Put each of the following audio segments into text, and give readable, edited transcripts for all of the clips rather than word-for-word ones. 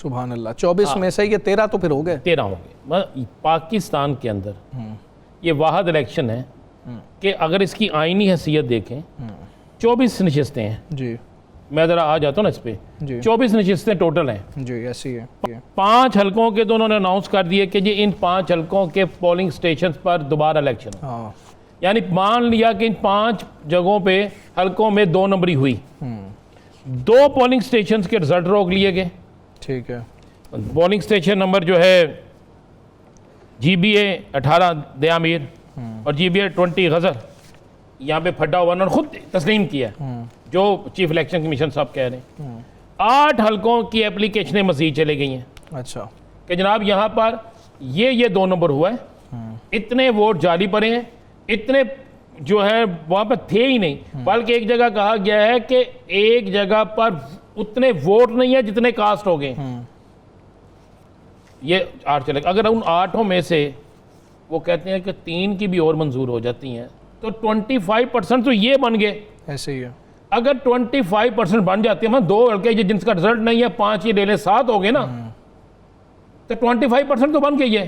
सुभान अल्लाह। 24 में से ये 13 तो फिर हो गए, 13 हो गए। पाकिस्तान के अंदर ये वाहद इलेक्शन है कि अगर इसकी आईनी हैसियत देखें 24 नशिस्तें हैं जी। मैं ज़रा आ जाता हूँ ना इस पे, 24 नशिस्तें टोटल हैं जी, ऐसी है। 5 हलकों के तो उन्होंने अनाउंस कर दिए कि जी इन 5 हलकों के पोलिंग स्टेशन पर दोबारा इलेक्शन, यानी मान लिया कि इन 5 जगहों पे हलकों में 2 नंबरी हुई, 2 पोलिंग स्टेशन के रिजल्ट रोक लिए गए। ठीक है। पोलिंग स्टेशन नंबर जो है GBA 18 दयामीर और GBA 20 गजर, यहाँ पे फटा हुआ उन्होंने खुद तस्लीम किया जो चीफ इलेक्शन कमीशन साहब कह रहे हैं। 8 हलकों की एप्लीकेशनें मज़ीद चले गई हैं। अच्छा, कि जनाब यहाँ पर ये 2 नंबर हुआ है, इतने वोट जाली पड़े हैं, इतने जो है वहाँ पर थे ही नहीं, बल्कि एक जगह कहा गया है कि एक जगह पर उतने वोट नहीं है जितने कास्ट हो गए। ये 8 चले, अगर उन 8 में से वो कहते हैं कि 3 की भी और मंजूर हो जाती हैं तो 25% तो ये बन गए। ऐसे ही है। अगर 25% बन जाते हैं, 2 हल्के जिनका रिजल्ट नहीं है, 5 ये ले 7 हो गए ना, तो 25% तो बन गए। ये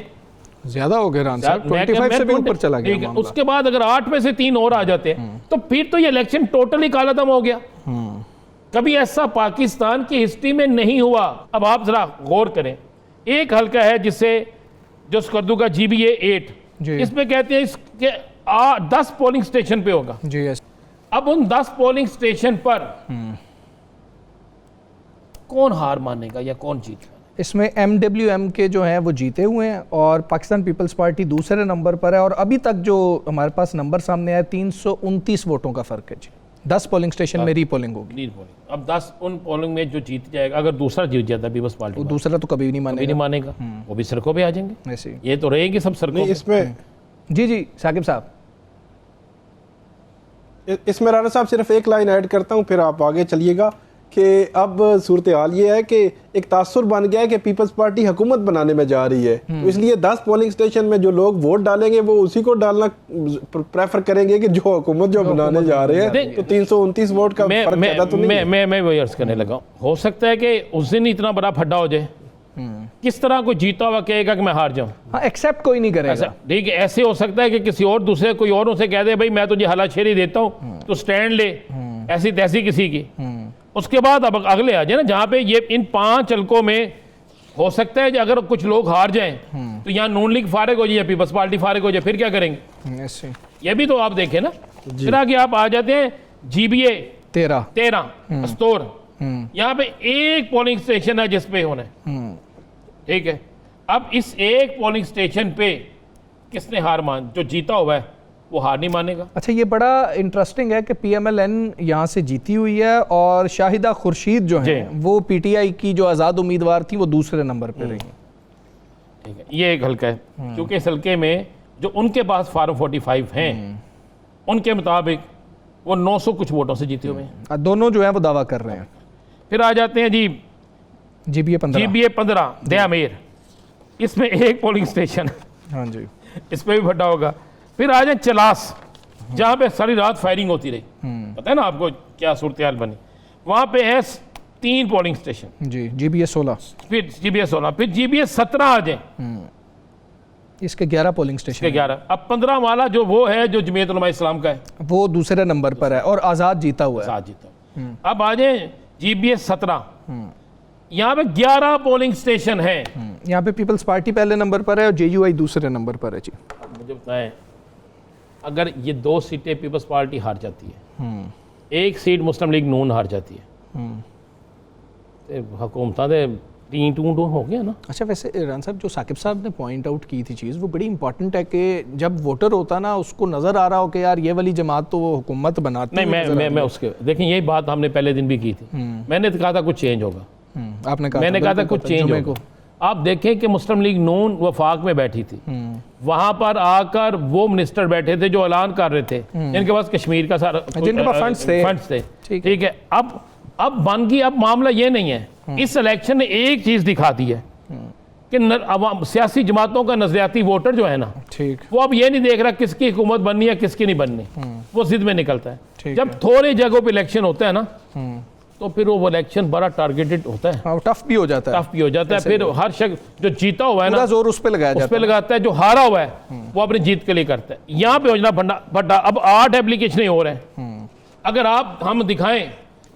ज्यादा हो गए, 25 से भी ऊपर चला गया मामला। उसके बाद अगर 8 में से 3 और आ जाते तो फिर तो ये इलेक्शन टोटली कालादम हो गया। कभी ऐसा पाकिस्तान की हिस्ट्री में नहीं हुआ। अब आप जरा गौर करें, एक हल्का है जिससे जो स्कर्दू का GBA 8, इसमें कहते हैं इसके 10 पोलिंग स्टेशन पे होगा जी। अब उन 10 पोलिंग स्टेशन पर कौन हार मानेगा या कौन जीतेगा? इसमें MWM के जो हैं वो जीते हुए हैं और पाकिस्तान पीपल्स पार्टी दूसरे नंबर पर है, और अभी तक जो हमारे पास नंबर सामने आया 329 वोटों का फर्क है जी। 10 पोलिंग स्टेशन में रीपोलिंग होगी। अब 10 उन पोलिंग में जो जीत जाएगा, अगर दूसरा जीत जाता है पीपल्स पार्टी, वो दूसरा तो कभी भी नहीं मानेगा, वो भी सड़कों पे आ जाएंगे। ऐसे ये तो रहेगी सब सड़कों इसमें। जी साकिब साहब, इसमें राना साहब सिर्फ एक लाइन ऐड करता हूँ, फिर आप आगे चलिएगा कि अब सूरत हाल ये है कि एक तासुर बन गया है कि पीपल्स पार्टी हुकूमत बनाने में जा रही है, तो इसलिए 10 पोलिंग स्टेशन में जो लोग वोट डालेंगे वो उसी को डालना प्रेफर करेंगे कि जो हुकूमत जो बनाने जा रहे हैं। तो 329 वोट का फर्क ज्यादा तो नहीं है। मैं वही अर्ज करने लगा, हो सकता है कि उस दिन इतना बड़ा फड्डा हो जाए, किस तरह कोई जीता हुआ कहेगा कि मैं हार जाऊं, एक्सेप्ट कोई नहीं करेगा। ठीक है, ऐसे हो सकता है कि किसी और दूसरे कोई और उसे कह दे भाई मैं तुझे हलाशेरी देता हूं, तो स्टैंड ले, ऐसी तैसी किसी की। उसके बाद अब अगले आ जाए ना, जहां पे ये इन 5 हलकों में हो सकता है कि अगर कुछ लोग हार जाएं तो यहाँ नून लीग फारिग हो जाए, पीपल्स पार्टी फारिग हो जाए, फिर क्या करेंगे? ये भी तो आप देखें ना। फिर आगे आप आ जाते हैं GBA 13 अस्तोर, यहाँ पे एक पोलिंग स्टेशन है जिसपे होना है। ठीक है, अब इस एक पोलिंग स्टेशन पे किसने हार मान, जो जीता हुआ है वो हार नहीं मानेगा। अच्छा, ये बड़ा इंटरेस्टिंग है कि PMLN यहाँ से जीती हुई है और शाहिदा खुर्शीद जो है वो PTI की जो आज़ाद उम्मीदवार थी वो दूसरे नंबर पे रही। ठीक है, ये एक हल्का है, क्योंकि इस हल्के में जो उनके पास फार्म 45 हैं उनके मुताबिक वो 900 कुछ वोटों से जीते हुए हैं। दोनों जो है वो दावा कर रहे हैं। फिर आ जाते हैं जी GBA 15 दयामीर, इसमें एक पोलिंग स्टेशन, हाँ जी, इस पर भी फटा होगा। फिर आ जाए चलास, जहाँ पे सारी रात फायरिंग होती रही, पता है ना आपको क्या सूरत हाल बनी। वहाँ पे है 3 पोलिंग स्टेशन जी, GBA 16, फिर GBA 16, फिर GBA 17 आ जाए, इसके 11 पोलिंग स्टेशन, 11। अब 15 वाला जो वो है जो जमीयत उलमा इस्लाम का है, वो दूसरे नंबर पर है और आज़ाद जीता हुआ है। आज़ाद जीता। अब आ जाए GBA 17, यहाँ पे 11 पोलिंग स्टेशन है। यहाँ पे पीपल्स पार्टी पहले नंबर पर है और JUI दूसरे नंबर पर है जी। मुझे बताएं, अगर ये 2 सीटें पीपल्स पार्टी हार जाती है, 1 सीट मुस्लिम लीग नून हार जाती है, तो हुकूमत टी हो गया ना। अच्छा, वैसे इमरान साहब जो साकिब साहब ने पॉइंट आउट की थी चीज़ वो बड़ी इंपॉर्टेंट है कि जब वोटर होता ना उसको नज़र आ रहा हो कि यार ये वाली जमात तो वो हुकूमत बनाती है। नहीं, मैं उसके देखें, यही बात हमने पहले दिन भी की थी। मैंने तो कहा था कुछ चेंज होगा, आपने कहा, मैंने कहा था कुछ चेंज होगा। आप देखें कि मुस्लिम लीग नून वफाक में बैठी थी, वहां पर आकर वो मिनिस्टर बैठे थे जो ऐलान कर रहे थे, जिनके पास कश्मीर का सारा जिनके पास फंड्स थे। ठीक है, अब बन गई। अब मामला ये नहीं है, इस इलेक्शन ने एक चीज दिखा दी है कि सियासी जमातों का नजरियाती वोटर जो है ना, ठीक, वो अब ये नहीं देख रहा किसकी हुकूमत बननी है किसकी नहीं बननी, वो जिद में निकलता है। जब थोड़ी जगहों पे इलेक्शन होता है ना, तो फिर वो इलेक्शन बड़ा टारगेटेड होता है, हाँ, टफ भी हो जाता है, टफ भी हो जाता है। फिर हर शख्स जो जीता हुआ है ना पूरा जोर उस पे लगाया उस जाता पे है। लगाता है, जो हारा हुआ है वो अपनी जीत के लिए करता है। यहाँ पे योजना भट्टा अब 8 एप्लीकेशन हो रहे हैं। अगर आप हम दिखाएं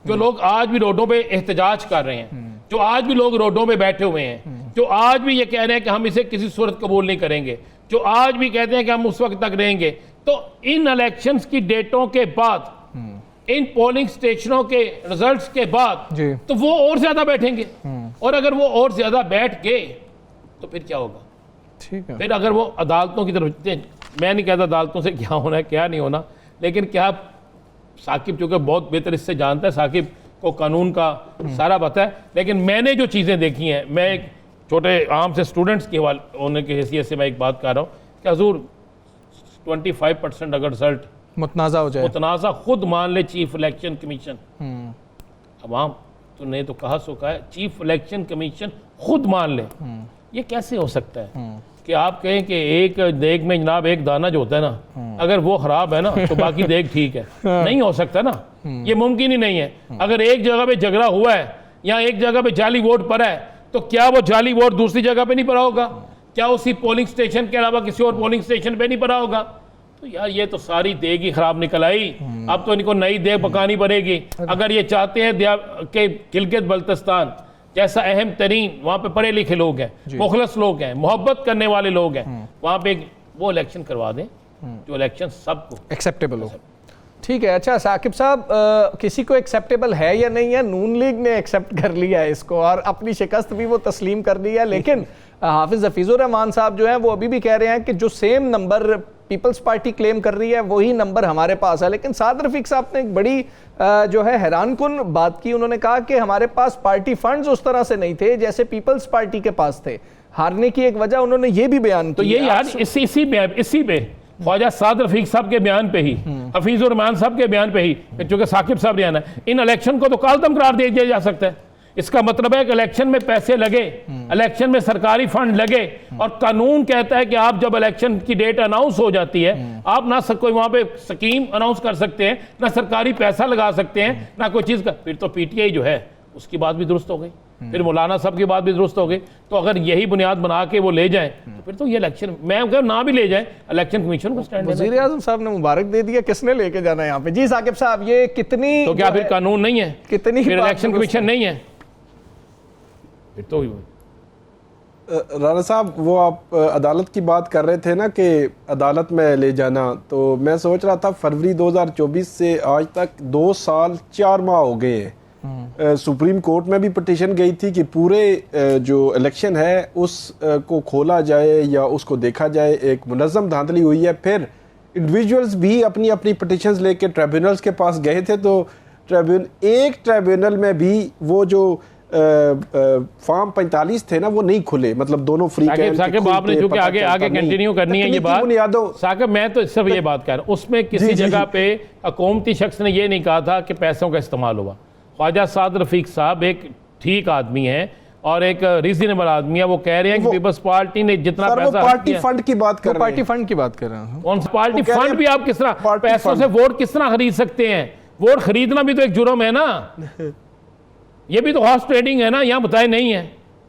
जो लोग आज भी रोडों पे एहतजाज कर रहे हैं, जो आज भी लोग रोडों पे बैठे हुए हैं, जो आज भी ये कह रहे हैं कि हम इसे किसी सूरत कबूल नहीं करेंगे, जो आज भी कहते हैं कि हम उस वक्त तक रहेंगे, तो इन इलेक्शंस की डेटों के बाद, इन पोलिंग स्टेशनों के रिजल्ट्स के बाद जी। तो वो और ज्यादा बैठेंगे। और अगर वो और ज्यादा बैठ गए तो फिर क्या होगा? ठीक है, फिर अगर वो अदालतों की तरफ, मैं नहीं कहता अदालतों से क्या होना है क्या नहीं होना, लेकिन क्या साकिब चूंकि बहुत बेहतर इससे जानता है, साकिब को कानून का सारा पता है, लेकिन मैंने जो चीज़ें देखी हैं, मैं एक छोटे आम से स्टूडेंट्स के हवाले होने की हैसियत से मैं एक बात कर रहा हूँ कि हजूर 25% अगर रिजल्ट मुतनाज़ा हो जाए, मुतनाज़ा खुद मान ले चीफ इलेक्शन कमीशन, अवाम तो ने तो कहा सोखा है, चीफ इलेक्शन कमीशन खुद मान ले, ये कैसे हो सकता है कि आप कहें कि एक देग में जनाब एक दाना जो होता है ना, अगर वो खराब है ना तो बाकी देग ठीक है? नहीं हो सकता ना, ये मुमकिन ही नहीं है। अगर एक जगह पे झगड़ा हुआ है या एक जगह पे जाली वोट पड़ा है, तो क्या वो जाली वोट दूसरी जगह पे नहीं पड़ा होगा? क्या उसी पोलिंग स्टेशन के अलावा किसी और पोलिंग स्टेशन पे नहीं पड़ा होगा? तो यार ये तो सारी देग ही खराब निकल आई। अब तो इनको नई देग पकानी पड़ेगी अगर ये चाहते हैं कि गिलगित बल्तिस्तान जैसा अहम तरीन, वहाँ पे पढ़े लिखे लोग हैं, मुखलस लोग हैं, मोहब्बत करने वाले लोग हैं, वहाँ पे वो इलेक्शन करवा दें जो इलेक्शन सबको एक्सेप्टेबल हो। ठीक है, अच्छा साकिब साहब, किसी को एक्सेप्टेबल है या नहीं है? नून लीग ने एक्सेप्ट कर लिया है इसको और अपनी शिकस्त भी वो तस्लीम कर ली है, लेकिन हाफिज हफीजुर रहमान साहब जो हैं वो अभी भी कह रहे हैं कि जो same number peoples party claim कर रही है वही नंबर हमारे पास है। लेकिन साद रफीक साहब ने एक बड़ी जो है हैरानकुन बात की, उन्होंने कहा कि हमारे पास पार्टी फंड्स उस तरह से नहीं थे जैसे पीपल्स पार्टी के पास थे। हारने की एक वजह उन्होंने ये भी बयान तो की। ये यार इसी पे ख्वाजा साद रफीक साहब के बयान पे ही, हफीजुर रहमान साहब के बयान पे ही, चूंकि साकिब साहब ने इन इलेक्शन को तो कालदम करार दे दिया जा सकता है। इसका मतलब है कि इलेक्शन में पैसे लगे, इलेक्शन में सरकारी फंड लगे, और कानून कहता है कि आप जब इलेक्शन की डेट अनाउंस हो जाती है, आप ना कोई वहां पे स्कीम अनाउंस कर सकते हैं, ना सरकारी पैसा लगा सकते हैं, ना कोई चीज का। फिर तो पीटीआई जो है उसकी बात भी दुरुस्त हो गई, फिर मौलाना साहब की बात भी दुरुस्त हो गई। तो अगर यही बुनियाद बना के वो ले जाएं तो फिर तो ये इलेक्शन, मैं अगर ना भी ले जाए, इलेक्शन कमीशन को स्टैंड देना। वज़ीर आज़म साहब ने मुबारक दे दिया, किसने लेके जाना है यहाँ पे? जी साकिब साहब, ये कितनी तो क्या फिर कानून नहीं है? कितनी फिर बात इलेक्शन दुरुस्त कमीशन नहीं है? फिर तो राना साहब, वो आप अदालत की बात कर रहे थे ना कि अदालत में ले जाना, तो मैं सोच रहा था फरवरी 2024 से आज तक 2 साल 4 माह हो गए हैं। सुप्रीम कोर्ट में भी पिटीशन गई थी कि पूरे जो इलेक्शन है उस को खोला जाए या उसको देखा जाए। एक मुनज़्ज़म धांधली हुई है। फिर इंडिविजुअल्स भी अपनी अपनी पिटीशंस लेके ट्रिब्यूनल्स के पास गए थे, तो ट्रिब्यूनल में भी वो जो फॉर्म 45 थे ना वो नहीं खुले, मतलब दोनों फ्री साकिब आपने चूंकि आगे कंटिन्यू करनी है ये बात साकिब, मैं तो सिर्फ ये बात कर रहा हूँ, उसमें किसी जगह पे हुकूमती शख्स ने ये नहीं कहा था कि पैसों का इस्तेमाल हुआ। ख्वाजा साद रफीक साहब एक ठीक आदमी है और एक रीजनेबल आदमी है, वो कह रहे हैं कि पीपल्स पार्टी ने जितना पैसा पार्टी फंड की बात कर रहे हैं, पार्टी फंड की बात कर रहे हैं। कौन सा पार्टी फंड? भी आप किस तरह पैसों से वोट किस तरह खरीद सकते हैं? वोट खरीदना भी तो एक जुर्म है ना, ये भी तो हॉर्स ट्रेडिंग है ना, यहाँ बताए नहीं है।